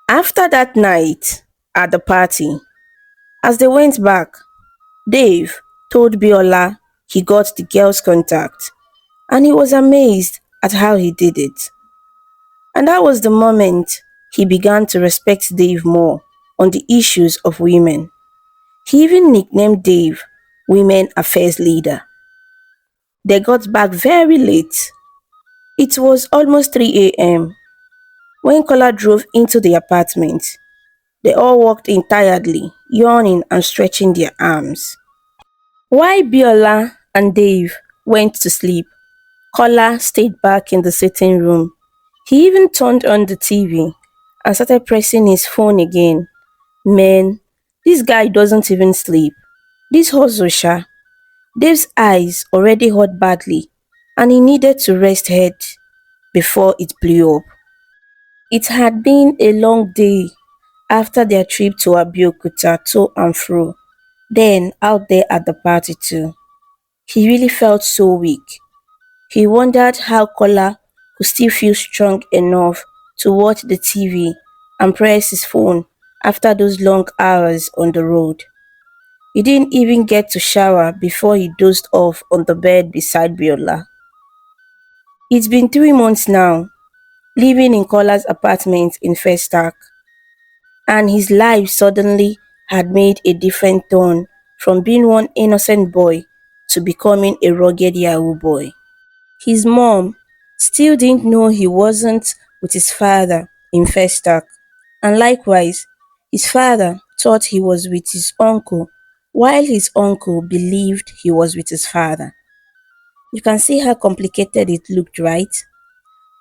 After that night at the party, as they went back, Dave told Biola he got the girl's contact and he was amazed at how he did it. And that was the moment he began to respect Dave more on the issues of women. He even nicknamed Dave Women Affairs Leader. They got back very late. It was almost 3 a.m. when Kola drove into the apartment. They all walked in tiredly, yawning and stretching their arms. While Biola and Dave went to sleep, Kola stayed back in the sitting room. He even turned on the TV and started pressing his phone again. Man, this guy doesn't even sleep. This hustle sha. Dave's eyes already hurt badly and he needed to rest head before it blew up. It had been a long day after their trip to Abeokuta to and fro, then out there at the party too. He really felt so weak. He wondered how Kola could still feel strong enough to watch the TV and press his phone after those long hours on the road. He didn't even get to shower before he dozed off on the bed beside Biola. It's been 3 months now, living in Kola's apartment in Festac, and his life suddenly had made a different turn from being one innocent boy to becoming a rugged Yahoo boy. His mom still didn't know he wasn't with his father in Festac, and likewise, his father thought he was with his uncle, while his uncle believed he was with his father. You can see how complicated it looked, right?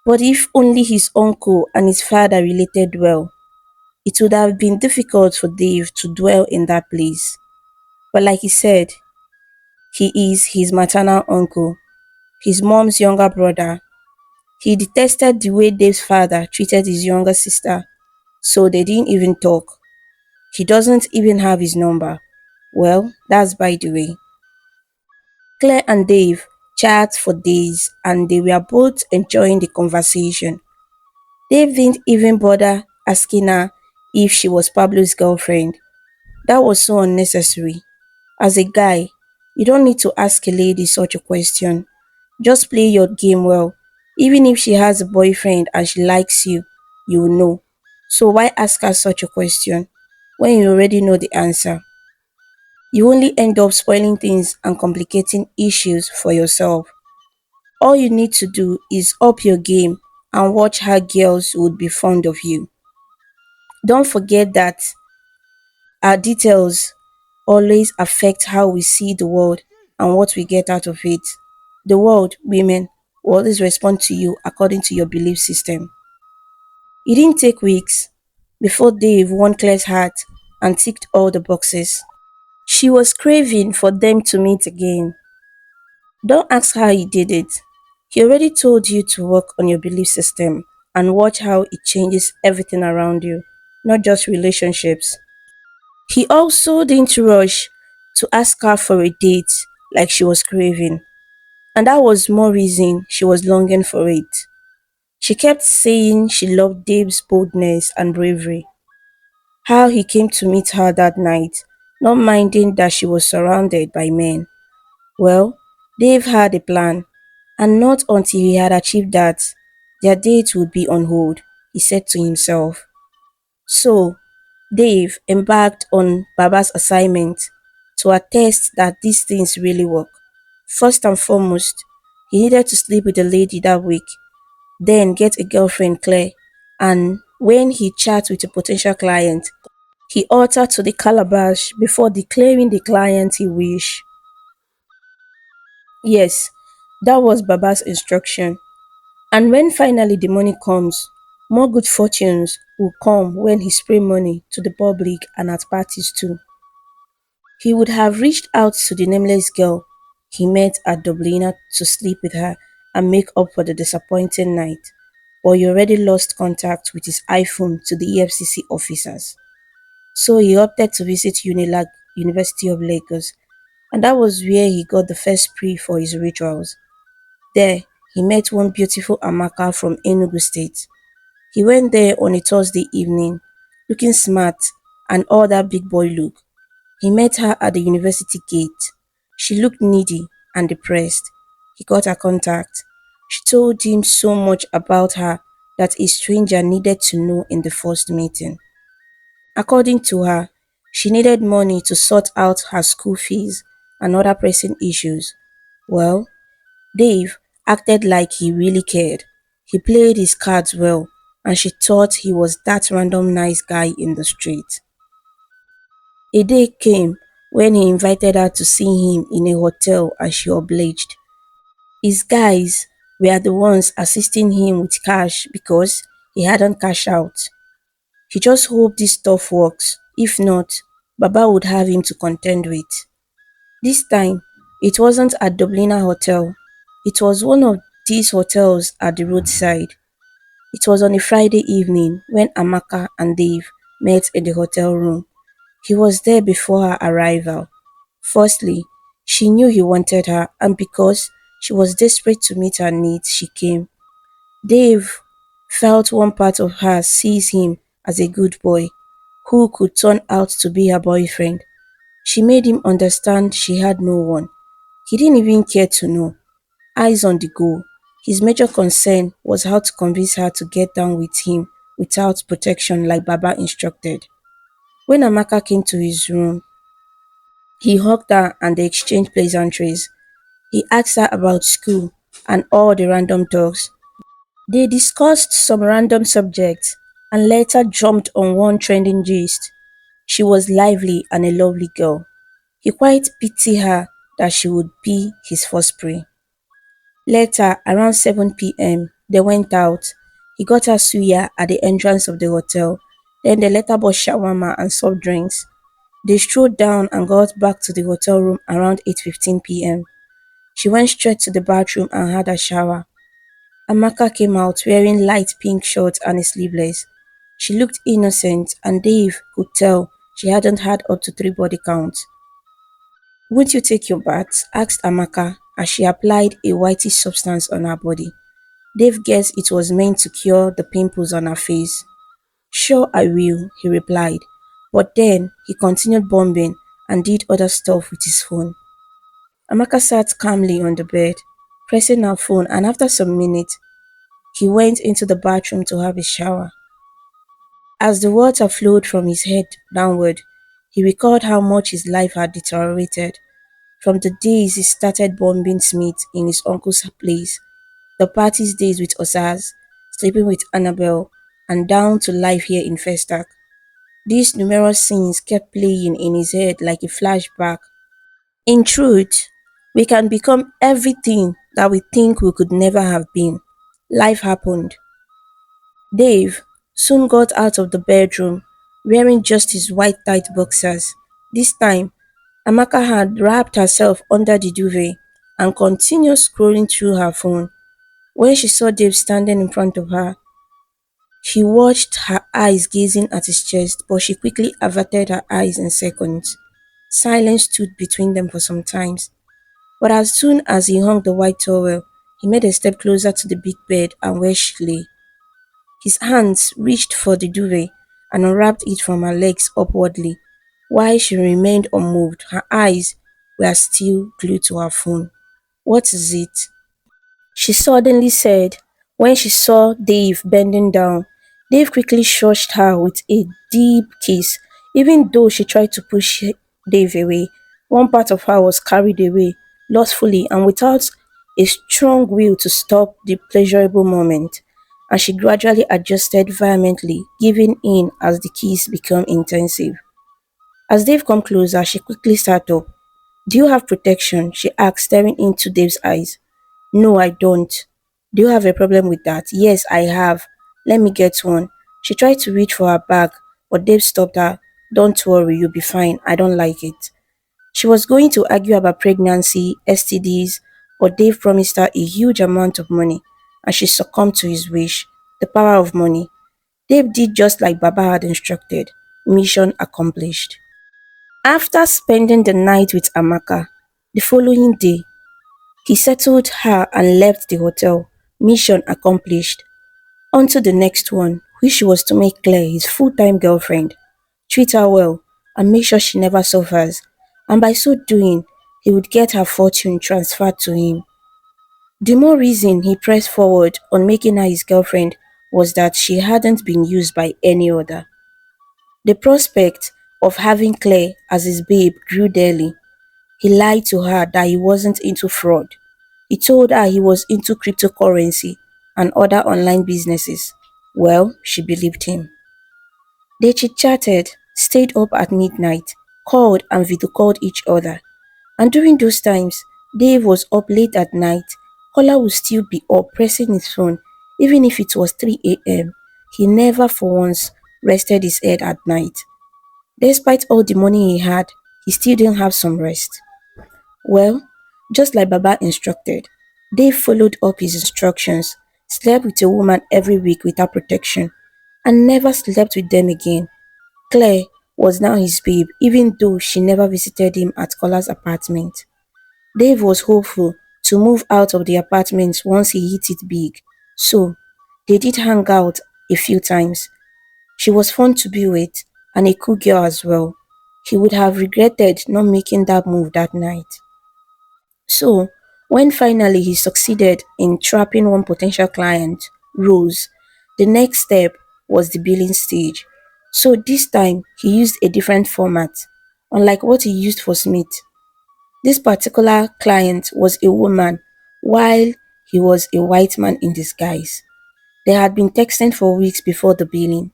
But if only his uncle and his father related well, it would have been difficult for Dave to dwell in that place. But like he said, he is his maternal uncle, his mom's younger brother. He detested the way Dave's father treated his younger sister, so they didn't even talk. He doesn't even have his number. Well, that's by the way. Claire and Dave chat for days and they were both enjoying the conversation. Dave didn't even bother asking her if she was Pablo's girlfriend. That was so unnecessary. As a guy, you don't need to ask a lady such a question. Just play your game well. Even if she has a boyfriend and she likes you, you will know. So why ask her such a question when you already know the answer? You only end up spoiling things and complicating issues for yourself. All you need to do is up your game and watch how girls would be fond of you. Don't forget that our details always affect how we see the world and what we get out of it. The world, women, will always respond to you according to your belief system. It didn't take weeks before Dave won Claire's heart and ticked all the boxes. She was craving for them to meet again. Don't ask how he did it. He already told you to work on your belief system and watch how it changes everything around you, not just relationships. He also didn't rush to ask her for a date like she was craving, and that was more reason she was longing for it. She kept saying she loved Dave's boldness and bravery, how he came to meet her that night, not minding that she was surrounded by men. Well, Dave had a plan, and not until he had achieved that, their date would be on hold, he said to himself. So, Dave embarked on Baba's assignment to attest that these things really work. First and foremost, he needed to sleep with the lady that week, then get a girlfriend Claire, and when he chats with a potential client, he altered to the calabash before declaring the client he wished. Yes, that was Baba's instruction. And when finally the money comes, more good fortunes will come when he spray money to the public and at parties too. He would have reached out to the nameless girl he met at Dublina to sleep with her and make up for the disappointing night, but he already lost contact with his iPhone to the EFCC officers. So he opted to visit Unilag, University of Lagos, and that was where he got the first spree for his rituals. There, he met one beautiful Amaka from Enugu State. He went there on a Thursday evening, looking smart and all that big boy look. He met her at the university gate. She looked needy and depressed. He got her contact. She told him so much about her that a stranger needed to know in the first meeting. According to her, she needed money to sort out her school fees and other pressing issues. Well, Dave acted like he really cared. He played his cards well, and she thought he was that random nice guy in the street. A day came when he invited her to see him in a hotel and she obliged. His guys were the ones assisting him with cash because he hadn't cashed out. He just hoped this stuff works. If not, Baba would have him to contend with. This time, it wasn't at Dubliner Hotel. It was one of these hotels at the roadside. It was on a Friday evening when Amaka and Dave met in the hotel room. He was there before her arrival. Firstly, she knew he wanted her, and because she was desperate to meet her needs, she came. Dave felt one part of her sees him as a good boy who could turn out to be her boyfriend. She made him understand she had no one. He didn't even care to know. Eyes on the goal. His major concern was how to convince her to get down with him without protection like Baba instructed. When Amaka came to his room, he hugged her and they exchanged pleasantries. He asked her about school and all the random talks. They discussed some random subjects and later jumped on one trending gist. She was lively and a lovely girl. He quite pitied her that she would be his first prey. Later, around 7 p.m., they went out. He got her suya at the entrance of the hotel. Then they later bought shawarma and soft drinks. They strolled down and got back to the hotel room around 8:15 p.m. She went straight to the bathroom and had a shower. Amaka came out wearing light pink shorts and a sleeveless. She looked innocent and Dave could tell she hadn't had up to 3 body counts. "Won't you take your bath?" asked Amaka as she applied a whitish substance on her body. Dave guessed it was meant to cure the pimples on her face. "Sure I will," he replied, but then he continued bombing and did other stuff with his phone. Amaka sat calmly on the bed, pressing her phone, and after some minutes, he went into the bathroom to have a shower. As the water flowed from his head downward, he recalled how much his life had deteriorated. From the days he started bombing Smith in his uncle's place, the party's days with Osaz, sleeping with Annabel, and down to life here in Festac. These numerous scenes kept playing in his head like a flashback. In truth, we can become everything that we think we could never have been. Life happened. Dave soon got out of the bedroom wearing just his white tight boxers. This time, Amaka had wrapped herself under the duvet and continued scrolling through her phone. When she saw Dave standing in front of her, she watched her eyes gazing at his chest, but she quickly averted her eyes in seconds. Silence stood between them for some time, but as soon as he hung the white towel, he made a step closer to the big bed and where she lay. His hands reached for the duvet and unwrapped it from her legs upwardly. While she remained unmoved, her eyes were still glued to her phone. "What is it?" she suddenly said when she saw Dave bending down. Dave quickly shushed her with a deep kiss. Even though she tried to push Dave away, one part of her was carried away, lustfully and without a strong will to stop the pleasurable moment, and she gradually adjusted vehemently, giving in as the kiss became intensive. As Dave came closer, she quickly sat up. "Do you have protection?" she asked, staring into Dave's eyes. "No, I don't." "Do you have a problem with that?" "Yes, I have." "Let me get one." She tried to reach for her bag, but Dave stopped her. "Don't worry, you'll be fine. I don't like it." She was going to argue about pregnancy, STDs, but Dave promised her a huge amount of money, and she succumbed to his wish. The power of money. Dave did just like Baba had instructed. Mission accomplished. After spending the night with Amaka, the following day, he settled her and left the hotel. Mission accomplished. On to the next one, which was to make Claire his full-time girlfriend, treat her well, and make sure she never suffers, and by so doing, he would get her fortune transferred to him. The more reason he pressed forward on making her his girlfriend was that she hadn't been used by any other. The prospect of having Claire as his babe grew daily. He lied to her that he wasn't into fraud. He told her he was into cryptocurrency and other online businesses. Well, she believed him. They chit-chatted, stayed up at midnight, called and video called each other. And during those times, Dave was up late at night. Kola would still be up pressing his phone, even if it was 3 a.m. He never for once rested his head at night. Despite all the money he had, he still didn't have some rest. Well, just like Baba instructed, Dave followed up his instructions, slept with a woman every week without protection, and never slept with them again. Claire was now his babe, even though she never visited him at Kola's apartment. Dave was hopeful to move out of the apartment once he hit it big, so they did hang out a few times. She was fun to be with and a cool girl as well. He would have regretted not making that move that night. So, when finally he succeeded in trapping one potential client, Rose, the next step was the billing stage. So this time he used a different format, unlike what he used for Smith. This particular client was a woman, while he was a white man in disguise. They had been texting for weeks before the billing.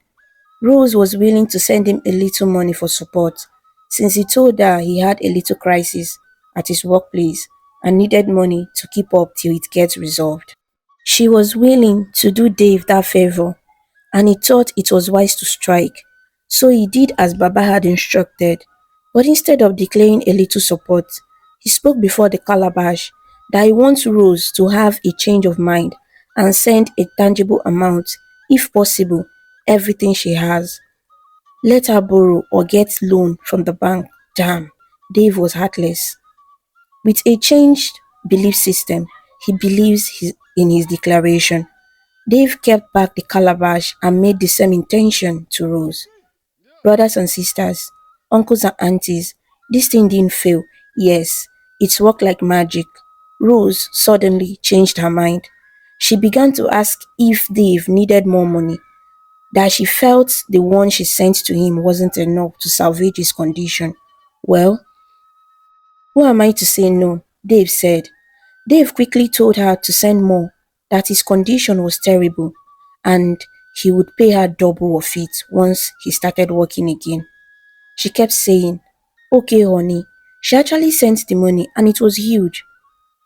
Rose was willing to send him a little money for support, since he told her he had a little crisis at his workplace and needed money to keep up till it gets resolved. She was willing to do Dave that favor, and he thought it was wise to strike. So he did as Baba had instructed, but instead of declaring a little support, he spoke before the calabash that he wants Rose to have a change of mind and send a tangible amount, if possible, everything she has. Let her borrow or get loan from the bank. Damn, Dave was heartless. With a changed belief system, he believes in his declaration. Dave kept back the calabash and made the same intention to Rose. Brothers and sisters, uncles and aunties, this thing didn't fail. Yes, it worked like magic. Rose suddenly changed her mind. She began to ask if Dave needed more money, that she felt the one she sent to him wasn't enough to salvage his condition. Well, who am I to say no? Dave said. Dave quickly told her to send more, that his condition was terrible, and he would pay her double of it once he started working again. She kept saying, okay, honey. She actually sent the money and it was huge.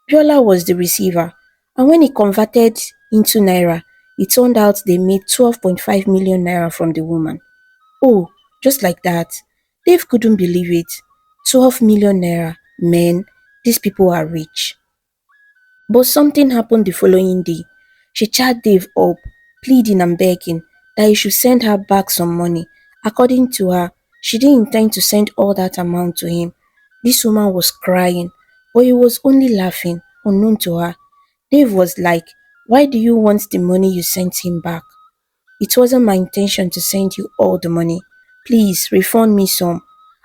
Biola was the receiver, and when he converted into naira, it turned out they made 12.5 million naira from the woman. Oh, just like that. Dave couldn't believe it. 12 million naira. Men, these people are rich. But something happened the following day. She chatted Dave up, pleading and begging that he should send her back some money. According to her, she didn't intend to send all that amount to him. This woman was crying, but he was only laughing, unknown to her. Dave was like, why do you want the money you sent him back? It wasn't my intention to send you all the money. Please refund me some.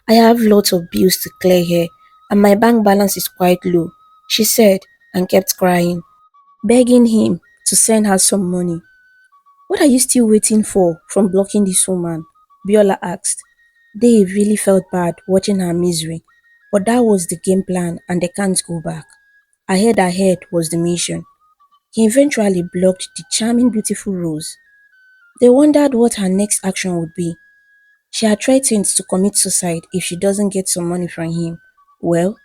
I have lots of bills to clear here, and my bank balance is quite low, she said, and kept crying, begging him to send her some money. What are you still waiting for from blocking this woman? Biola asked. Dave really felt bad watching her misery, but that was the game plan and they can't go back. Ahead was the mission. He eventually blocked the charming, beautiful Rose. They wondered what her next action would be. She had threatened to commit suicide if she doesn't get some money from him. Well,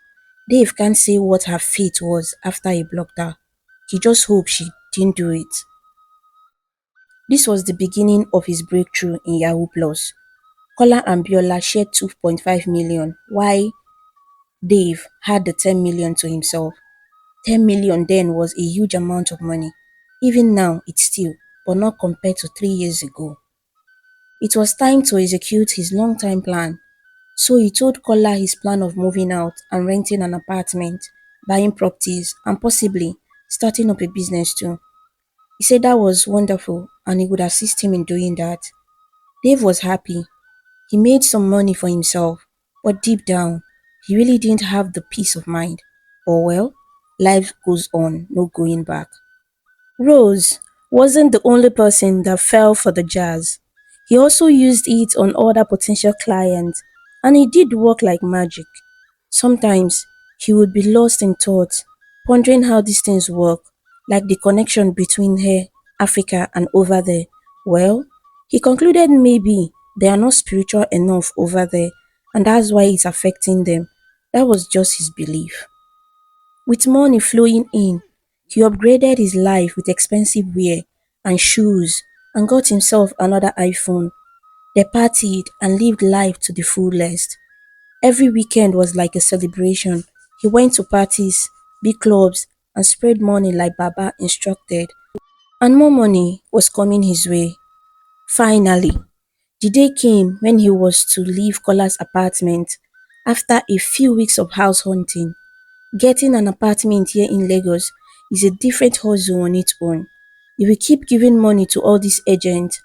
Dave can't say what her fate was after he blocked her. He just hoped she didn't do it. This was the beginning of his breakthrough in Yahoo Plus. Kola and Biola shared 2.5 million, while Dave had the 10 million to himself. 10 million then was a huge amount of money. Even now, it's still, but not compared to 3 years ago. It was time to execute his long-time plan. So he told Kola his plan of moving out and renting an apartment, buying properties, and possibly starting up a business too. He said that was wonderful and he would assist him in doing that. Dave was happy. He made some money for himself, but deep down, he really didn't have the peace of mind. But well, life goes on, no going back. Rose wasn't the only person that fell for the jazz. He also used it on other potential clients, and it did work like magic. Sometimes he would be lost in thought, pondering how these things work, like the connection between here, Africa, and over there. Well, he concluded maybe they are not spiritual enough over there, and that's why it's affecting them. That was just his belief. With money flowing in, he upgraded his life with expensive wear and shoes and got himself another iPhone. They partied and lived life to the fullest. Every weekend was like a celebration. He went to parties, big clubs, and spread money like Baba instructed. And more money was coming his way. Finally, the day came when he was to leave Kola's apartment after a few weeks of house hunting. Getting an apartment here in Lagos is a different hustle on its own. You will keep giving money to all these agents,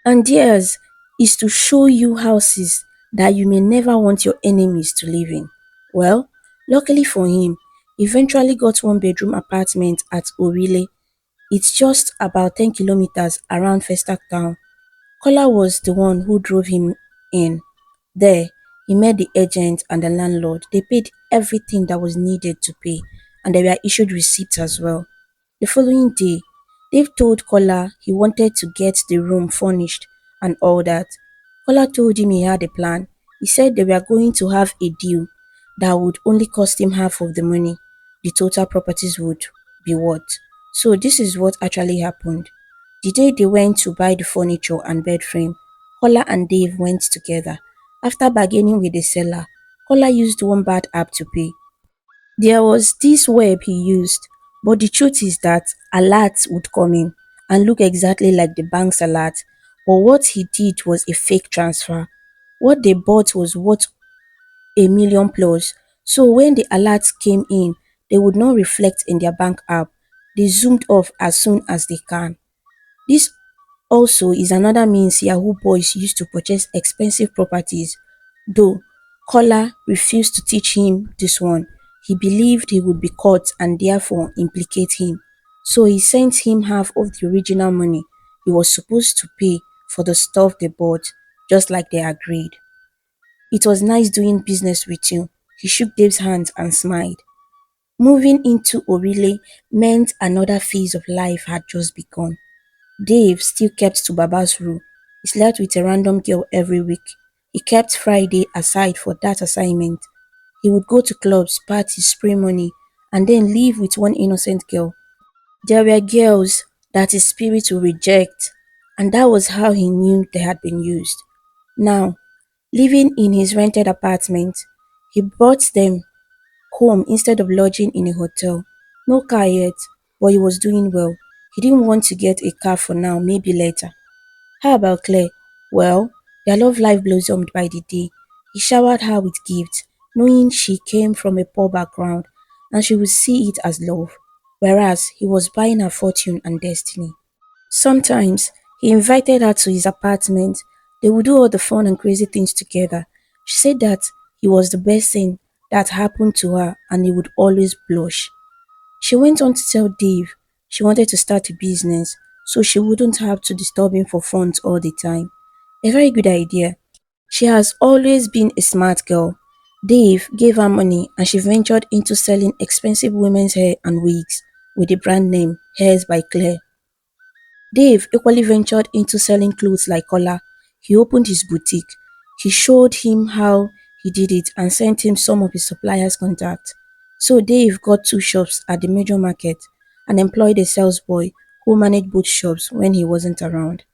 and theirs is to show you houses that you may never want your enemies to live in. Well, luckily for him, he eventually got one bedroom apartment at Orile. It's just about 10 kilometers around Festac town. Kola was the one who drove him in. There, he met the agent and the landlord. They paid everything that was needed to pay, and they were issued receipts as well. The following day, Dave told Kola he wanted to get the room furnished and all that. Kola told him he had a plan. He said they were going to have a deal that would only cost him half of the money the total properties would be worth. So this is what actually happened. The day they went to buy the furniture and bed frame, Kola and Dave went together. After bargaining with the seller, Kola used one bad app to pay. There was this web he used, but the truth is that alerts would come in and look exactly like the bank's alert, but what he did was a fake transfer. What they bought was worth a million plus, so when the alerts came in, they would not reflect in their bank app. They zoomed off as soon as they can. This also is another means yahoo boys use to purchase expensive properties, though Kola refused to teach him this one. He believed he would be caught and therefore implicate him. So he sent him half of the original money he was supposed to pay for the stuff they bought, just like they agreed. It was nice doing business with you. He shook Dave's hand and smiled. Moving into Orile meant another phase of life had just begun. Dave still kept to Baba's rule. He slept with a random girl every week. He kept Friday aside for that assignment. He would go to clubs, parties, spray money, and then leave with one innocent girl. There were girls that his spirit would reject, and that was how he knew they had been used. Now, living in his rented apartment, he brought them home instead of lodging in a hotel. No car yet, but he was doing well. He didn't want to get a car for now, maybe later. How about Claire? Well, their love life blossomed by the day. He showered her with gifts, knowing she came from a poor background and she would see it as love, whereas he was buying her fortune and destiny. Sometimes he invited her to his apartment. They would do all the fun and crazy things together. She said that he was the best thing that happened to her and he would always blush. She went on to tell Dave she wanted to start a business so she wouldn't have to disturb him for funds all the time. A very good idea. She has always been a smart girl. Dave gave her money and she ventured into selling expensive women's hair and wigs with the brand name Hairs by Claire. Dave equally ventured into selling clothes like Kola. He opened his boutique. He showed him how he did it and sent him some of his suppliers' contacts. So Dave got two shops at the major market and employed a sales boy who managed both shops when he wasn't around.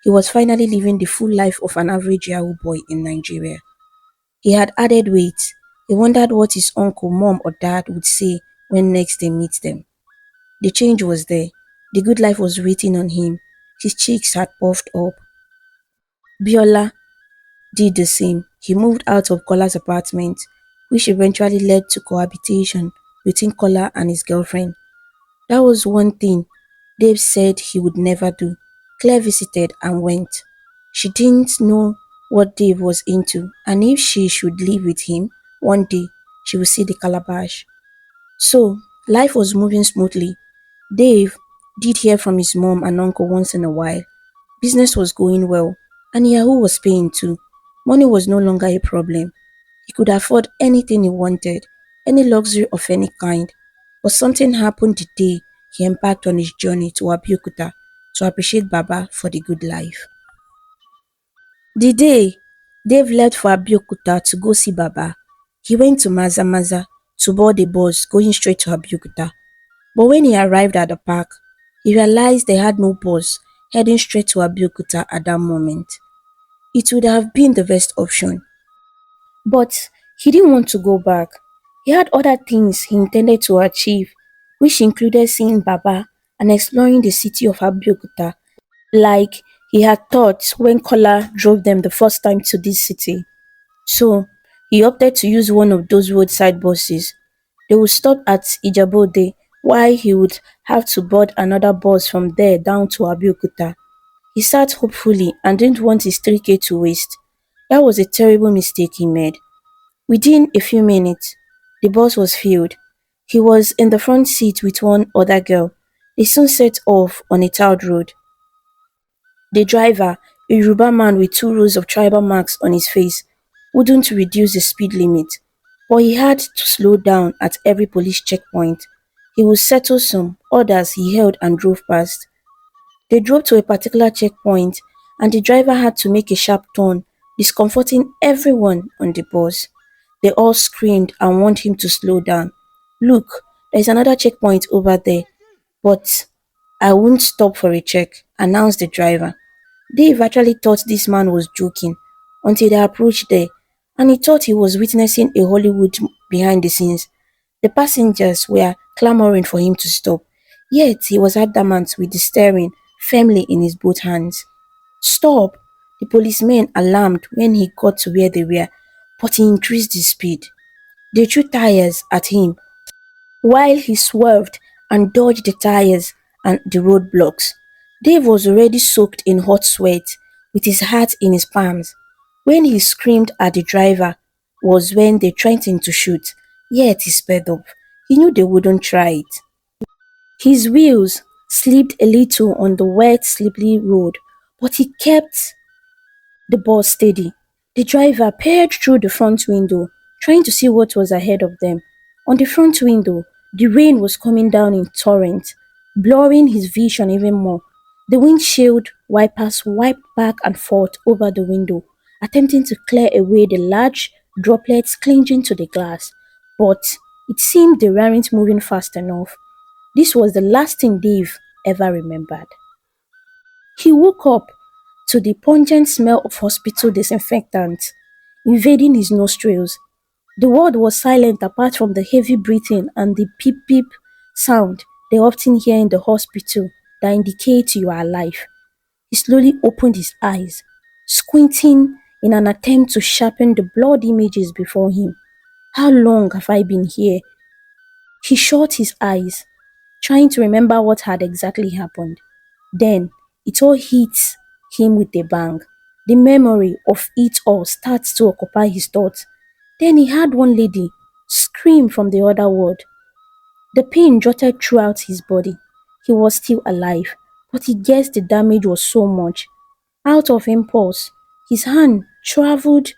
He was finally living the full life of an average Yahoo boy in Nigeria. He had added weight. He wondered what his uncle, mom, or dad would say when next they meet them. The change was there. The good life was waiting on him. His cheeks had puffed up. Biola did the same. He moved out of Kola's apartment, which eventually led to cohabitation between Kola and his girlfriend. That was one thing Dave said he would never do. Claire visited and went. She didn't know what Dave was into, and if she should live with him one day, she would see the calabash. So, life was moving smoothly. Dave did hear from his mom and uncle once in a while. Business was going well, and Yahoo was paying too. Money was no longer a problem. He could afford anything he wanted, any luxury of any kind. But something happened the day he embarked on his journey to Abeokuta to appreciate Baba for the good life. The day Dave left for Abeokuta to go see Baba, he went to Maza Maza to board a bus going straight to Abeokuta. But when he arrived at the park, he realized they had no bus heading straight to Abeokuta at that moment. It would have been the best option, but he didn't want to go back. He had other things he intended to achieve, which included seeing Baba and exploring the city of Abeokuta, like he had thought when Kola drove them the first time to this city. So he opted to use one of those roadside buses. They would stop at Ijabode, while he would have to board another bus from there down to Abeokuta. He sat hopefully and didn't want his 3K to waste. That was a terrible mistake he made. Within a few minutes, the bus was filled. He was in the front seat with one other girl. They soon set off on a tarred road. The driver, a Yoruba man with 2 rows of tribal marks on his face, wouldn't reduce the speed limit, but he had to slow down at every police checkpoint. He would settle some, others he held and drove past. They drove to a particular checkpoint and the driver had to make a sharp turn, discomforting everyone on the bus. They all screamed and warned him to slow down. Look, there's another checkpoint over there, but I won't stop for a check, announced the driver. Dave actually thought this man was joking until they approached there, and he thought he was witnessing a Hollywood behind the scenes. The passengers were clamoring for him to stop, yet he was adamant with the steering firmly in his both hands. Stop! The policemen alarmed when he got to where they were, but he increased his speed. They threw tires at him while he swerved and dodged the tires and the roadblocks. Dave was already soaked in hot sweat, with his hat in his palms. When he screamed at the driver was when they threatened to shoot, yet he sped up. He knew they wouldn't try it. His wheels slipped a little on the wet, slippery road, but he kept the bus steady. The driver peered through the front window, trying to see what was ahead of them. On the front window, the rain was coming down in torrents, blurring his vision even more. The windshield wipers wiped back and forth over the window, attempting to clear away the large droplets clinging to the glass. But it seemed they weren't moving fast enough. This was the last thing Dave ever remembered. He woke up to the pungent smell of hospital disinfectant invading his nostrils. The world was silent apart from the heavy breathing and the peep peep sound they often hear in the hospital that indicate you are alive. He slowly opened his eyes, squinting in an attempt to sharpen the blurred images before him. How long have I been here? He shut his eyes, trying to remember what had exactly happened. Then it all hit him with a bang. The memory of it all starts to occupy his thoughts. Then he heard one lady scream from the other ward. The pain jotted throughout his body. He was still alive, but he guessed the damage was so much. Out of impulse, his hand traveled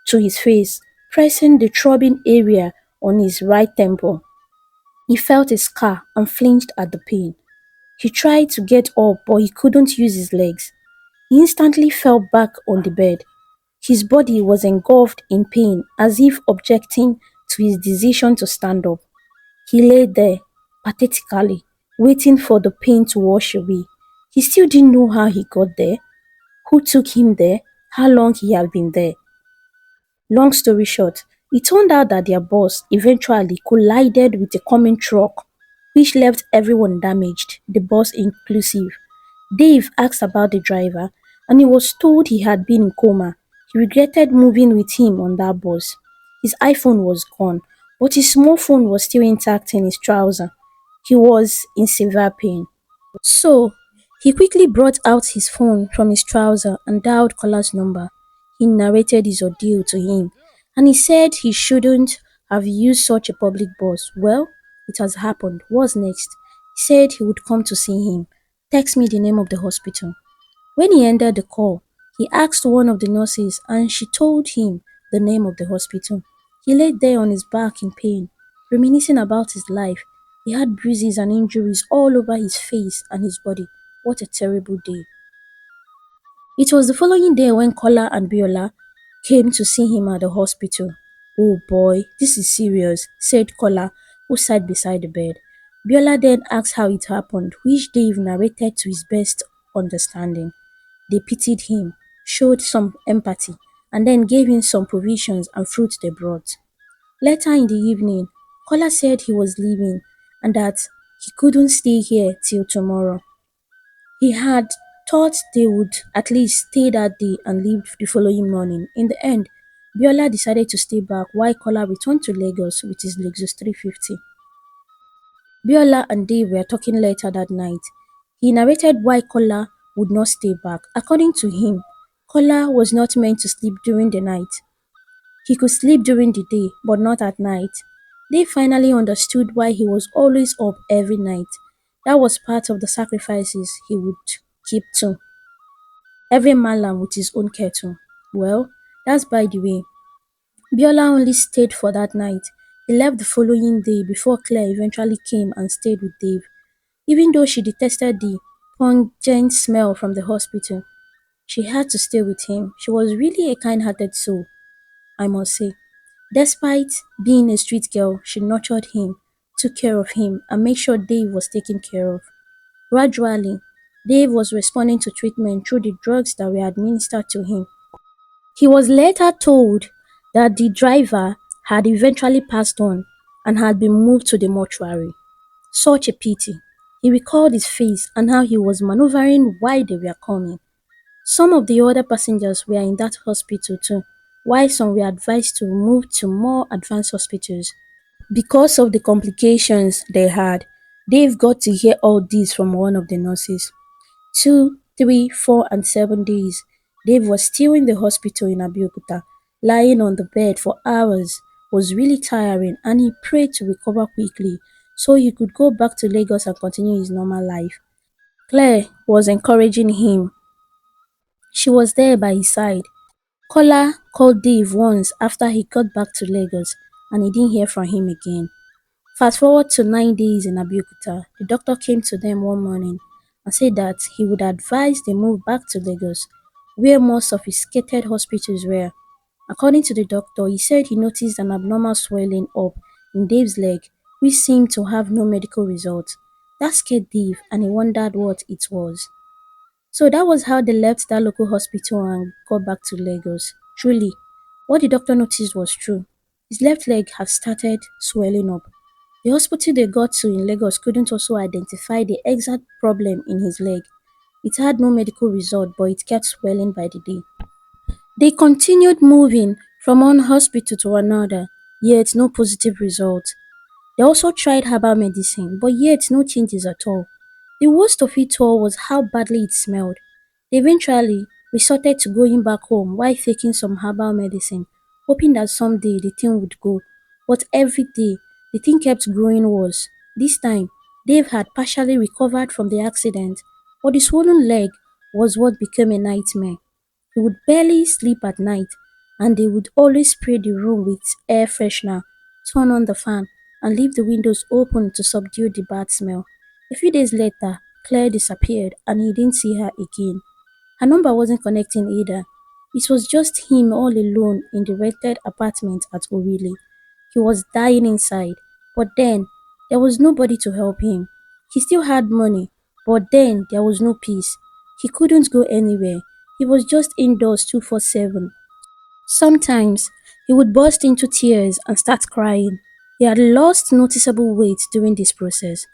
to his face, pressing the throbbing area on his right temple. He felt a scar and flinched at the pain. He tried to get up, but he couldn't use his legs. He instantly fell back on the bed. His body was engulfed in pain, as if objecting to his decision to stand up. He lay there, pathetically, waiting for the pain to wash away. He still didn't know how he got there, who took him there, how long he had been there. Long story short, it turned out that their bus eventually collided with a coming truck, which left everyone damaged, the bus inclusive. Dave asked about the driver, and he was told he had been in coma. He regretted moving with him on that bus. His iPhone was gone, but his small phone was still intact in his trouser. He was in severe pain. So he quickly brought out his phone from his trouser and dialed Kola's number. He narrated his ordeal to him and he said he shouldn't have used such a public bus. Well, it has happened. What's next? He said he would come to see him. Text me the name of the hospital. When he ended the call, he asked one of the nurses and she told him the name of the hospital. He lay there on his back in pain, reminiscing about his life. He had bruises and injuries all over his face and his body. What a terrible day. It was the following day when Kola and Biola came to see him at the hospital. Oh boy, this is serious, said Kola, who sat beside the bed. Biola then asked how it happened, which Dave narrated to his best understanding. They pitied him, showed some empathy, and then gave him some provisions and fruit they brought. Later in the evening, Kola said he was leaving and that he couldn't stay here till tomorrow. He had thought they would at least stay that day and leave the following morning. In the end, Biola decided to stay back while Kola returned to Lagos with his Lexus 350. Biola and Dave were talking later that night. He narrated why Kola would not stay back. According to him, Kola was not meant to sleep during the night. He could sleep during the day, but not at night. Dave finally understood why he was always up every night. That was part of the sacrifices he would keep too. Every malam with his own kettle. Well, that's by the way. Biola only stayed for that night. He left the following day before Claire eventually came and stayed with Dave. Even though she detested the pungent smell from the hospital, she had to stay with him. She was really a kind-hearted soul, I must say. Despite being a street girl, she nurtured him, took care of him, and made sure Dave was taken care of. Gradually, Dave was responding to treatment through the drugs that were administered to him. He was later told that the driver had eventually passed on and had been moved to the mortuary. Such a pity. He recalled his face and how he was maneuvering while they were coming. Some of the other passengers were in that hospital too, while some were advised to move to more advanced hospitals. Because of the complications they had, Dave got to hear all this from one of the nurses. 2, 3, 4, and 7 days, Dave was still in the hospital in Abeokuta, lying on the bed for hours. Was really tiring and he prayed to recover quickly so he could go back to Lagos and continue his normal life. Claire was encouraging him. She was there by his side. Kola called Dave once after he got back to Lagos and he didn't hear from him again. Fast forward to 9 days in Abeokuta, the doctor came to them one morning and said that he would advise they move back to Lagos, where more sophisticated hospitals were. According to the doctor, he said he noticed an abnormal swelling up in Dave's leg, which seemed to have no medical result. That scared Dave and he wondered what it was. So that was how they left that local hospital and got back to Lagos. Truly, what the doctor noticed was true. His left leg had started swelling up. The hospital they got to in Lagos couldn't also identify the exact problem in his leg. It had no medical result, but it kept swelling by the day. They continued moving from one hospital to another, yet no positive result. They also tried herbal medicine, but yet no changes at all. The worst of it all was how badly it smelled. They eventually resorted to going back home while taking some herbal medicine, hoping that someday the thing would go. But every day, the thing kept growing worse. This time, Dave had partially recovered from the accident, but the swollen leg was what became a nightmare. He would barely sleep at night, and they would always spray the room with air freshener, turn on the fan, and leave the windows open to subdue the bad smell. A few days later, Claire disappeared and he didn't see her again. Her number wasn't connecting either. It was just him all alone in the rented apartment at Orili. He was dying inside, but then there was nobody to help him. He still had money, but then there was no peace. He couldn't go anywhere. He was just indoors 24/7. Sometimes he would burst into tears and start crying. He had lost noticeable weight during this process.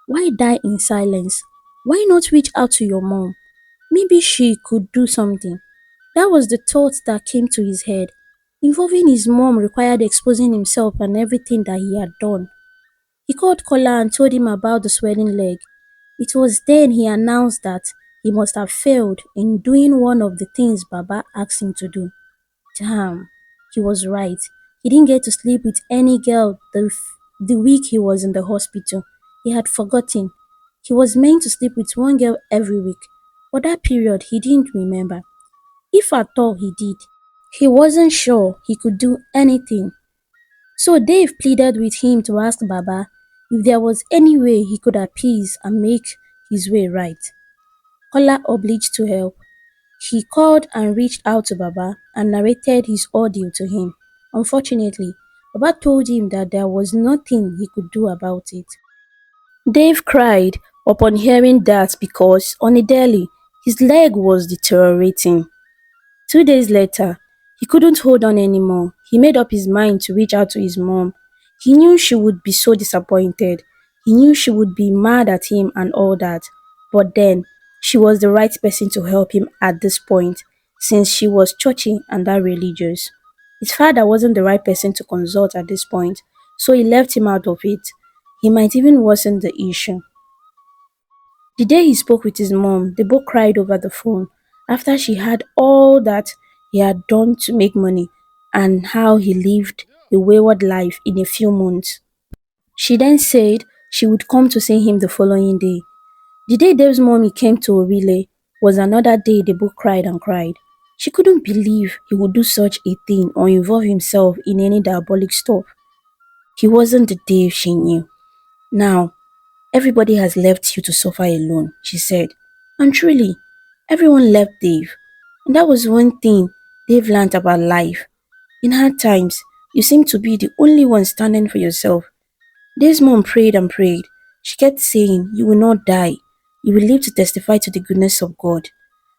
Why die in silence? Why not reach out to your mom? Maybe she could do something. That was the thought that came to his head. Involving his mom required exposing himself and everything that he had done. He called Kola and told him about the swelling leg. It was then he announced that he must have failed in doing one of the things Baba asked him to do. Damn, he was right. He didn't get to sleep with any girl the week he was in the hospital. He had forgotten. He was meant to sleep with one girl every week, but that period he didn't remember. If at all he did, he wasn't sure he could do anything. So Dave pleaded with him to ask Baba if there was any way he could appease and make his way right. Kola obliged to help. He called and reached out to Baba and narrated his ordeal to him. Unfortunately, Baba told him that there was nothing he could do about it. Dave cried upon hearing that because on a daily, his leg was deteriorating. 2 days later, he couldn't hold on anymore. He made up his mind to reach out to his mom. He knew she would be so disappointed. He knew she would be mad at him and all that. But then, she was the right person to help him at this point, since she was churchy and that religious. His father wasn't the right person to consult at this point, so he left him out of it. He might even worsen the issue. The day he spoke with his mom, they both cried over the phone after she had all that he had done to make money and how he lived a wayward life in a few months. She then said she would come to see him the following day. The day Dave's mommy came to Orile was another day they both cried and cried. She couldn't believe he would do such a thing or involve himself in any diabolic stuff. He wasn't the Dave she knew. Now, everybody has left you to suffer alone, she said. And truly, everyone left Dave. And that was one thing Dave learned about life. In hard times, you seem to be the only one standing for yourself. Dave's mom prayed and prayed. She kept saying, "You will not die. You will live to testify to the goodness of God."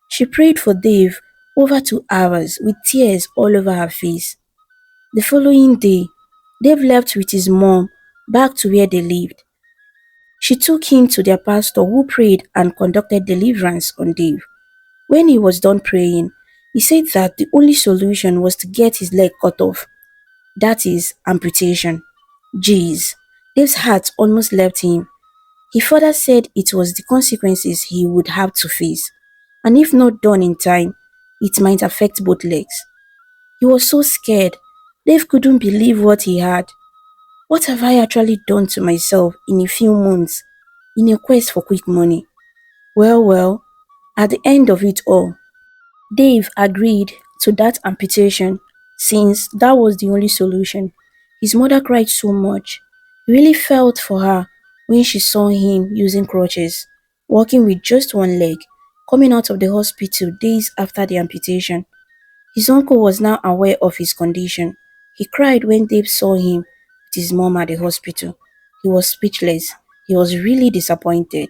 She prayed for Dave over 2 hours with tears all over her face. The following day, Dave left with his mom back to where they lived. She took him to their pastor who prayed and conducted deliverance on Dave. When he was done praying, he said that the only solution was to get his leg cut off. That is amputation. Jeez, Dave's heart almost left him. He further said it was the consequences he would have to face, and if not done in time, it might affect both legs. He was so scared. Dave couldn't believe what he had. What have I actually done to myself in a few months in a quest for quick money? Well, at the end of it all, Dave agreed to that amputation since that was the only solution. His mother cried so much. He really felt for her when she saw him using crutches, walking with just one leg, coming out of the hospital days after the amputation. His uncle was now aware of his condition. He cried when Dave saw him with his mom at the hospital. He was speechless. He was really disappointed.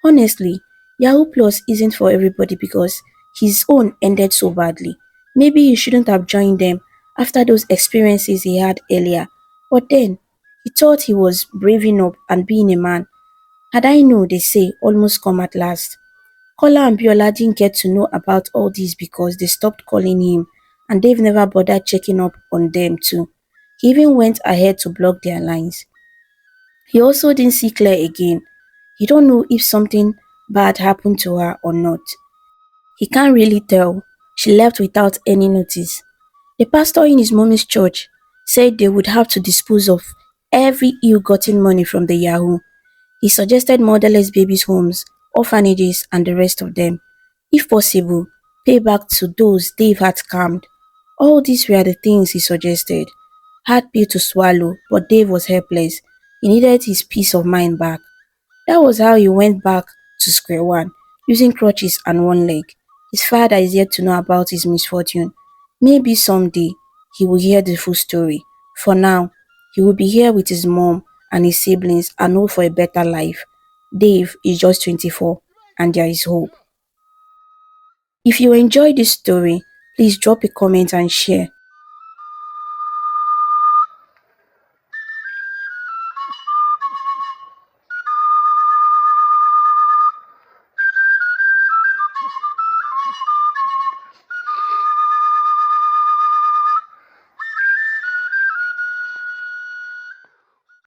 Honestly, Yahoo Plus isn't for everybody because his own ended so badly. Maybe he shouldn't have joined them after those experiences he had earlier. But then, he thought he was braving up and being a man. Had I known, they say, almost come at last. Kola and Biola didn't get to know about all this because they stopped calling him and Dave never bothered checking up on them too. He even went ahead to block their lines. He also didn't see Claire again. He don't know if something bad happened to her or not. He can't really tell. She left without any notice. The pastor in his mommy's church said they would have to dispose of every ill-gotten money from the Yahoo. He suggested motherless babies' homes, orphanages, and the rest of them. If possible, pay back to those Dave had scammed. All these were the things he suggested. Hard pill to swallow, but Dave was helpless. He needed his peace of mind back. That was how he went back to square one, using crutches and one leg. His father is yet to know about his misfortune. Maybe someday he will hear the full story. For now, he will be here with his mom and his siblings and hope for a better life. Dave is just 24 and there is hope. If you enjoyed this story, please drop a comment and share.